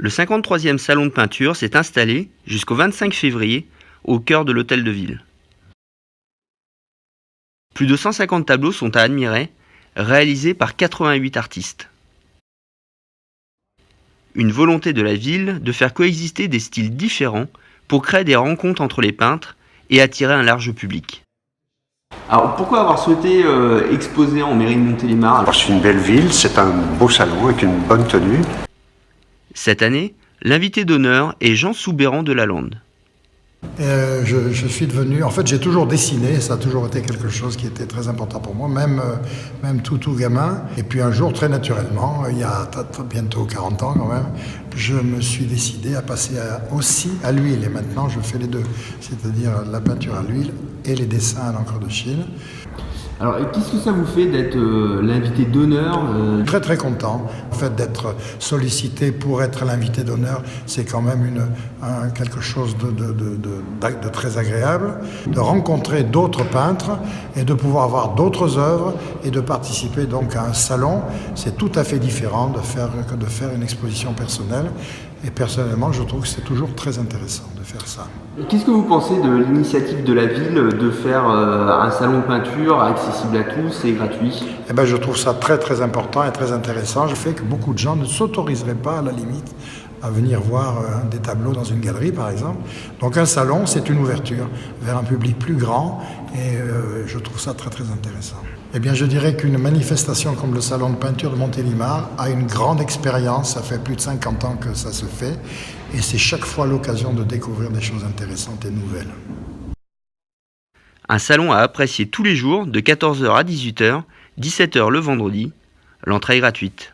Le 53e salon de peinture s'est installé jusqu'au 25 février au cœur de l'hôtel de ville. Plus de 150 tableaux sont à admirer, réalisés par 88 artistes. Une volonté de la ville de faire coexister des styles différents pour créer des rencontres entre les peintres et attirer un large public. Alors pourquoi avoir souhaité exposer en mairie de Montélimar? C'est une belle ville, c'est un beau salon avec une bonne tenue. Cette année, l'invité d'honneur est Jean Soubéran de Lalande. Je suis devenu, en fait j'ai toujours dessiné, ça a toujours été quelque chose qui était très important pour moi, même tout gamin. Et puis un jour, très naturellement, il y a bientôt 40 ans quand même, je me suis décidé à passer aussi à l'huile. Et maintenant je fais les deux, c'est-à-dire la peinture à l'huile et les dessins à l'encre de Chine. Alors, qu'est-ce que ça vous fait d'être l'invité d'honneur Très très content. En fait, d'être sollicité pour être l'invité d'honneur, c'est quand même quelque chose de très agréable. De rencontrer d'autres peintres et de pouvoir avoir d'autres œuvres et de participer donc à un salon, c'est tout à fait différent que de faire une exposition personnelle. Et personnellement, je trouve que c'est toujours très intéressant de faire ça. Qu'est-ce que vous pensez de l'initiative de la ville de faire un salon de peinture accessible à tous et gratuit? Eh ben, je trouve ça très très important et très intéressant. Je fais que beaucoup de gens ne s'autoriseraient pas à la limite à venir voir des tableaux dans une galerie par exemple. Donc un salon, c'est une ouverture vers un public plus grand et je trouve ça très très intéressant. Eh bien je dirais qu'une manifestation comme le salon de peinture de Montélimar a une grande expérience, ça fait plus de 50 ans que ça se fait et c'est chaque fois l'occasion de découvrir des choses intéressantes et nouvelles. Un salon à apprécier tous les jours de 14h à 18h, 17h le vendredi, l'entrée est gratuite.